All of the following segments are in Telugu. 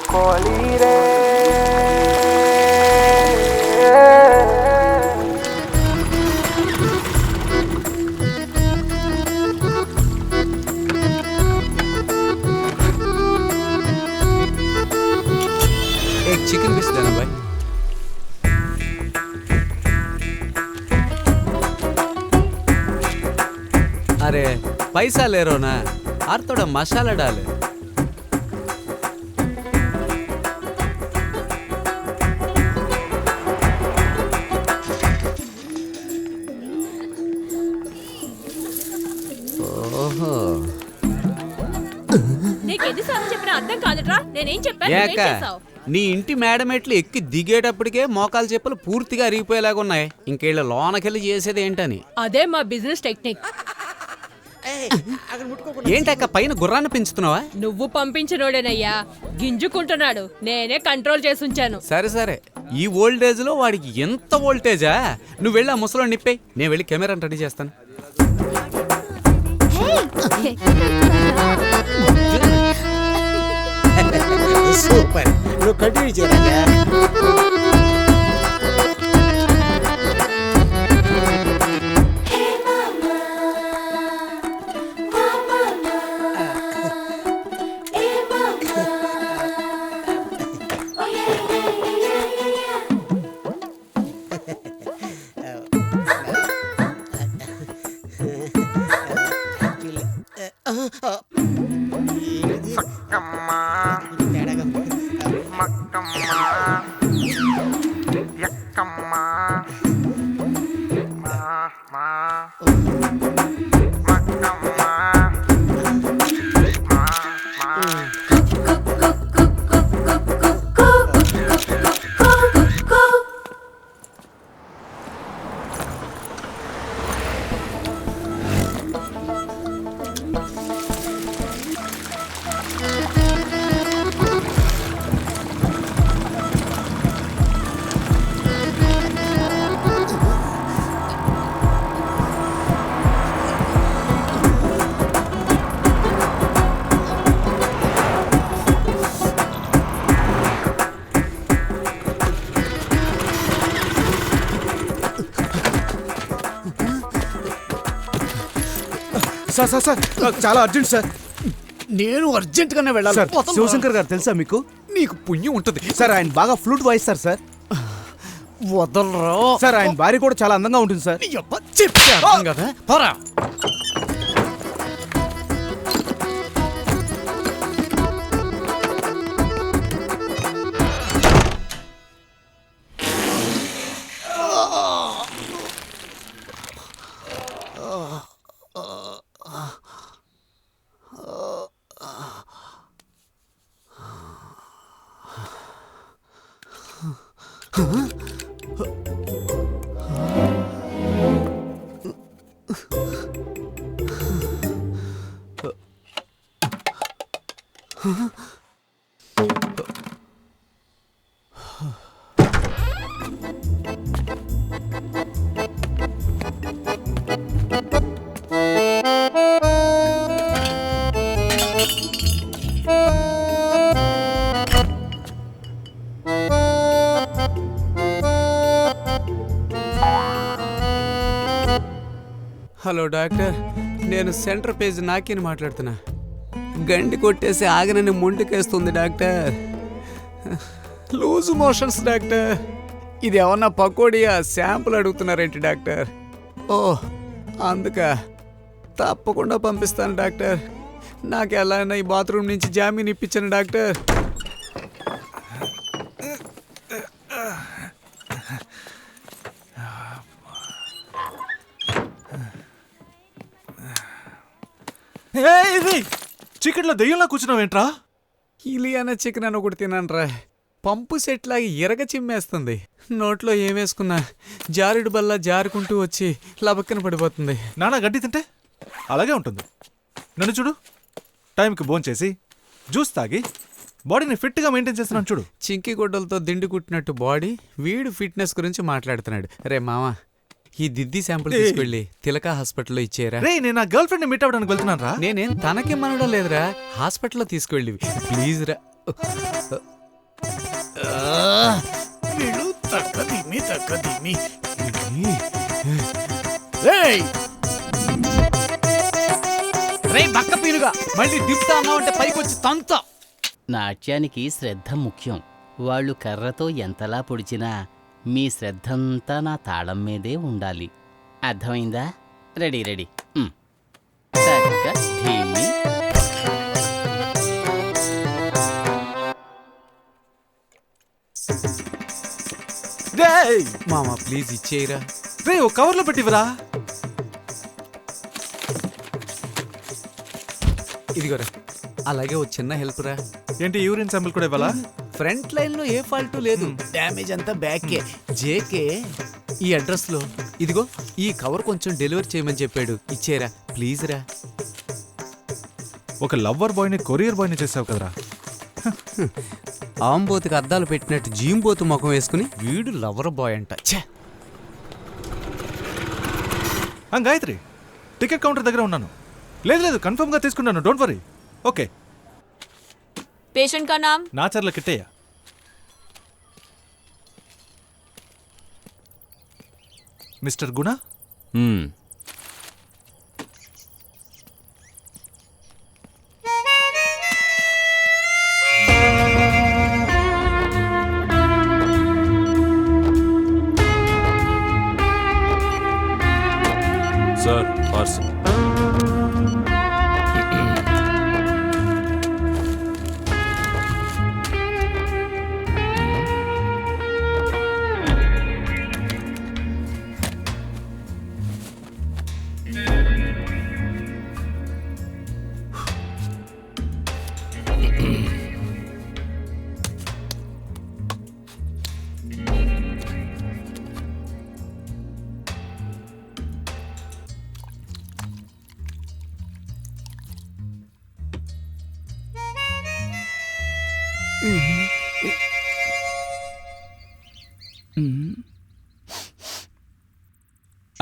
एक चिकन पीस देना भाई। अरे पैसा ले रहो ना और थोड़ा मसाला डाले। ఓహో నీకెన్నిసార్లు చెప్పినా అర్థం కాదుట్రా. నేనేం చెప్పాను ఏక నువ్వేం చేసావ్? నీ ఇంటి మేడమెట్లు ఎక్కి దిగేటప్పటికే మోకాలు చెప్పులు పూర్తిగా అరిగిపోయేలాగా ఉన్నాయి. ఇంకేళ్ళ లోనకెళ్ళి చేసేది ఏంటని. అదే మా బిజినెస్ టెక్నిక్. ఏంటక్క పైన గుర్రాన్ని పెంచుతున్నావా? నువ్వు పంపించినోడేనయ్యా, గింజుకుంటున్నాడు. నేనే కంట్రోల్ చేసి ఉంచాను. సరే సరే, ఈ ఓల్డేజ్ లో వాడికి ఎంత వోల్టేజా? నువ్వు వెళ్ళి ఆ ముసలో నిప్పేయి, నేను వెళ్ళి కెమెరాని రెడీ చేస్తాను. సూపర్, నువ్వు కంటిన్యూ చేయరా. సార్ సార్ సార్ చాలా అర్జెంట్ సార్. నేను అర్జెంట్ గానే వెళ్ళాలి. సార్ శివశంకర్ గారు తెలుసా మీకు? నీకు పుణ్యం ఉంటుంది సార్, ఆయన బాగా ఫ్లూట్ వాయిస్తారు సార్. వదలరా సార్, ఆయన భార్య కూడా చాలా అందంగా ఉంటుంది సార్. చెప్తే అర్థం కదా, పోరా. హలో డాక్టర్, నేను సెంటర్ పేజ్ నాకిని మాట్లాడుతున్నా. గండి కొట్టేసి ఆగనని మొండికేస్తుంది డాక్టర్. Loose motions doctor. ఇది ఏమన్నా పకోడియా? Sample అడుగుతున్నారేంటి doctor? ఓ అందుక తప్పకుండా పంపిస్తాను డాక్టర్. నాకు ఎలా అయినా ఈ బాత్రూమ్ నుంచి జామీన్ ఇప్పించాను డాక్టర్. చికెన్ లో దెయ్యంలా కూర్చున్నావేంట్రా? ఇలియానా చికెన్ అని ఒకటి తిన్నాను రా. పంపు సెట్ లాగా ఎరగ చిమ్మేస్తుంది. నోట్లో ఏమేసుకున్నా జారుడు బల్ల జారుకుంటూ వచ్చి లబక్కన పడిపోతుంది. నానా గడ్డి తింటే అలాగే ఉంటుంది. నన్ను చూడు, టైంకి భోంచేసి జ్యూస్ తాగి బాడీని ఫిట్గా మెయింటైన్ చేస్తున్నాను చూడు. చింకి గుడ్డలతో దిండు కుట్టినట్టు బాడీ. వీడు ఫిట్నెస్ గురించి మాట్లాడుతున్నాడు. రే మామా, ఈ దిద్ది శాంపుల్ తీసుకెళ్ళి తిలకా హాస్పిటల్లో ఇచ్చేరా. రే, నేను నా గర్ల్ ఫ్రెండ్ మీట్ అవ్వడానికి వెళ్తున్నాను రా. నేనేం తనకేమనడం లేదురా, హాస్పిటల్లో తీసుకెళ్ళి ప్లీజ్ రా. వీడు తక్కదిమ్మి తక్కదిమ్మి. రే బక్క పీనుగా మళ్ళీ దిప్తా అన్నావంటే పైకి వచ్చి తంతా. నాట్యానికి శ్రద్ధ ముఖ్యం. వాళ్ళు కర్రతో ఎంతలా పొడిచినా మీ శ్రద్ధంతా నా తాళం మీదే ఉండాలి. అర్థమైందా? Ready ready. తక్క ధీమి. రేయ్ మామ ప్లీజ్ ఇచ్చేయరా. రే ఓ కవర్లో పెట్టివరా. ఇదిగోరా, అలాగే ఓ చిన్న హెల్ప్ రా. ఏంటి యూరిన్ శాంపిల్ కూడా ఇవ్వాలా? ఫ్రంట్ లైన్ లో ఏ ఫాల్ట్ లేదు, డ్యామేజ్ అంతా బ్యాకే. జేకే ఈ అడ్రస్ లో ఇదిగో ఈ కవర్ కొంచెం డెలివరీ చేయమని చెప్పాడు. ఇచ్చేరా ప్లీజ్ రా. ఒక లవ్వర్ బాయ్ని కొరియర్ బాయ్ని చేసావు కదరా. ఆంబోతుకి అద్దాలు పెట్టినట్టు జీంబోతు ముఖం వేసుకుని వీడు లవర్ బాయ్ అంట. ఛే! గాయత్రి, టికెట్ కౌంటర్ దగ్గర ఉన్నాను. లేదు లేదు, కన్ఫర్మ్ గా తీసుకున్నాను, డోంట్ వరీ. ఓకే. पेशेंट का नाम? నాచర్ల కిట్టయ్య. మిస్టర్ గుణ. Sir parcel.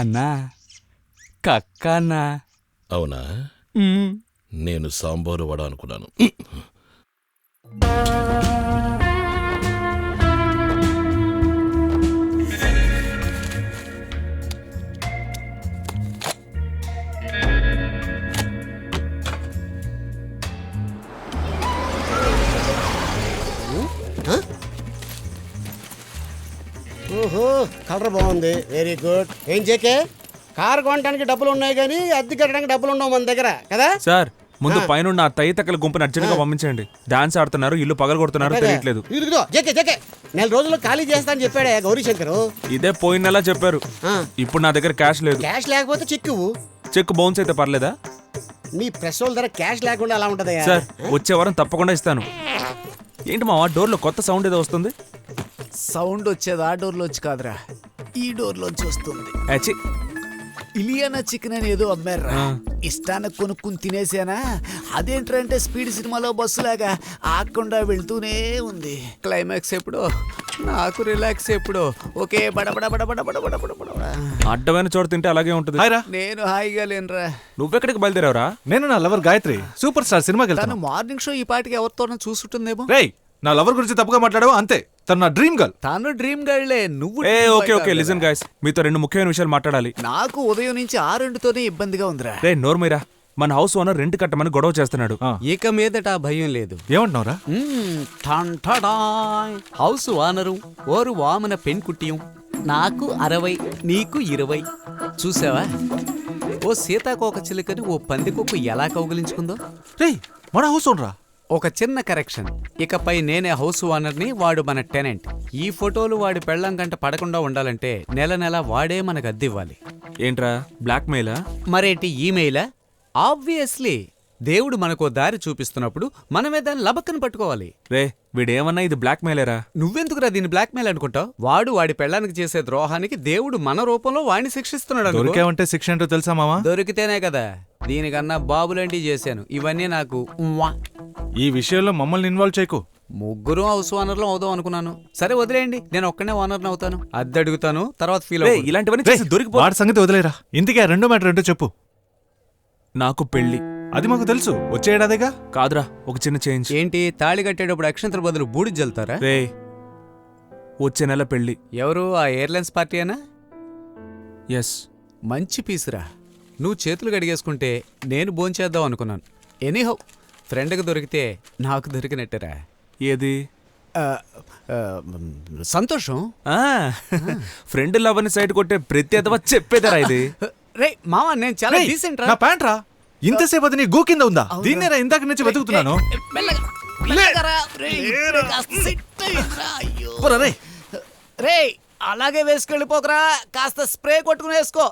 అన్నా కక్కన్నా. అవునా, నేను సాంబారు వడ అనుకున్నాను. ఓహో, కలర్ బాగుంది, వెరీ గుడ్. ఏం చేకే, కారు కొనడానికి డబ్బులు ఉన్నాయి కానీ అద్దె కట్టడానికి డబ్బులు ఉండవు మన దగ్గర కదా. సార్ ముందు పైన ఆ తైతక్కల గుంపుని అర్జెంట్గా పంపించండి. డాన్స్ ఆడుతున్నారు, ఇల్లు పగలగొడుతున్నారు, తెలియట్లేదు. ఇదిగో జేకే జేకే, నెల రోజుల్లో ఖాళీ చేస్తా అని చెప్పాడే గౌరీశంకర్. ఇదే పోయిన నెలా చెప్పారు. ఇప్పుడు నా దగ్గర క్యాష్ లేదు. క్యాష్ లేకపోతే చెక్ ఇవ్వు. చెక్ బౌన్స్ అయితే పర్లేదా? నీ ప్రెస్ వాళ్ళ దగ్గర క్యాష్ లేకుండా అలా ఉంటదయ్యా. సార్ వచ్చే వారం తప్పకుండా ఇస్తాను. ఏంటి మావా డోర్లో కొత్త సౌండ్ ఏదో వస్తుంది? సౌండ్ వచ్చేది ఆ డోర్లోంచి కాదురా, ఈ డోర్లోంచి వస్తుంది. అచ్చి, ఇలియానా చికెన్ అని ఏదో అమ్మారా, ఇష్టానికి కొనుక్కుని తినేసానా. అదేంటంటే స్పీడ్ సినిమాలో బస్సులాగా ఆకుండా వెళ్తూనే ఉంది. క్లైమాక్స్ ఎప్పుడో, నాకు రిలాక్స్ ఎప్పుడో. ఓకే బడబడ బడబడ బడబడ బడబడ. అడ్డమైన చోట తింటే అలాగే ఉంటుంది. హాయ్ రా. నేను హాయిగా లేనురా. నువ్వెక్కడికి బయలుదేరావురా? నేను నా లవర్ గాయత్రి సూపర్ స్టార్ సినిమాకి తను వెళ్తాను. మార్నింగ్ షో ఈ పాటికి ఎవరితోనో చూసుంటుందేమో. రేయ్, నా లవర్ గురించి తప్పుగా మాట్లాడావు అంతే. తను నా డ్రీమ్ గర్ల్. తను డ్రీమ్ గర్లే, నువ్వు ఏ dream ఓకే boy ఓకే, కాదు లిజన్ కదా. గాయస్, మీతో 2 ముఖ్యమైన విషయాలు మాట్లాడాలి. నాకు ఉదయం నుంచి ఆ రెండుతోనే ఇబ్బందిగా ఉందిరా. రే నోర్మైరా, మన హౌస్ ఓనర్ రెంట్ కట్టమని గొడవ చేస్తున్నాడు. ఇక మీదట ఆ భయం లేదు. ఏమంటున్నావురా? ఠన్ ఠడాయ్. హౌస్ వానరు ఓరు వామన పెన్కుట్టియం. నాకు 60, నీకు 20. చూసావా, ఓ సీతాకోక చిలుకని ఓ పందికొక్కు ఎలా కౌగిలించుకుందో. రేయ్, మన హౌస్ ఓనరా? ఒక చిన్న కరెక్షన్, ఇకపై నేనే హౌస్ ఓనర్ని, వాడు మన టెనెంట్. ఈ ఫోటోలు వాడి పెళ్ళం కంట పడకుండా ఉండాలంటే నెల నెల వాడే మనకు అద్దివ్వాలి. ఏంట్రా బ్లాక్ మెయిలా? మరేంటి ఈమెయిలా? ఆబ్వియస్లీ దేవుడు మనకో దారి చూపిస్తున్నప్పుడు మనమే దాన్ని లబక్కని పట్టుకోవాలి. రే వీడేమన్నా ఇది బ్లాక్ మెయిలేరా? నువ్వెందుకురా దీన్ని బ్లాక్ మెయిల్ అనుకుంటావు? వాడు వాడి పెళ్ళానికి చేసే ద్రోహానికి దేవుడు మన రూపంలో వాడిని శిక్షిస్తున్నాడు అనుకో. దొరికావంటే శిక్ష ఏంటో తెలుసా మామా? దొరికితేనే కదా. దీనికన్నా బాబులేంటి చేశాను. ఇవన్నీ నాకు ఉవ్వా. ఈ విషయంలో మమ్మల్ని ఇన్వాల్వ్ చేయకు. ముగ్గురు హౌస్ ఓనర్లు అవుదాం అనుకున్నాను. సరే వదిలేయండి, నేను ఒక్కనే ఓనర్ని అవుతాను. అద్దె అడుగుతాను, తర్వాత ఫీల్ రే అవుతాను. ఇలాంటివన్నీ రేయ్, చేసి దొరికిపో. వాడి సంగతి వదిలేరా. ఇంతకీ ఆ రెండో మ్యాటర్ ఏంటో చెప్పు. నాకు పెళ్లి. అది మాకు తెలుసు, వచ్చే ఏడాదిగా. కాదురా, ఒక చిన్న చేంజ్. ఏంటి, తాళి కట్టేటప్పుడు అక్షంతల బదులు బూడి జల్తారా? రే వచ్చే నెల పెళ్ళి. ఎవరు ఆ ఎయిర్లైన్స్ పార్టీయేనా? ఎస్. మంచి పీసురా. నువ్వు చేతులు గడిగేసుకుంటే నేను భోంచేద్దాం అనుకున్నాను. ఎనీహౌ ఫ్రెండ్కి దొరికితే నాకు దొరికినట్టేరా. ఏది? ఆ, ఆ, సంతోషం. ఫ్రెండ్ లవర్ని సైడ్ కొట్టే ప్రతి అదవా చెప్పేదరా ఇది? రే మావా, నేను చాలా రేయ్, డీసెంట్ నా రా. ప్యాంట్ రా. ఇంతసేపు అది నీ గూ కింద ఉందా? దీన్నేరా ఇందాక నుంచి వెతుకుతున్నాను. మెల్లగా, మెల్లగా రా. రేయ్, ఇప్పుడే కాస్త సెట్ అయ్యిందిరా. అయ్యో. పోరా రేయ్. రేయ్, అలాగే వేసుకెళ్ళిపోకరా, కాస్త స్ప్రే కొట్టుకుని వేసుకో.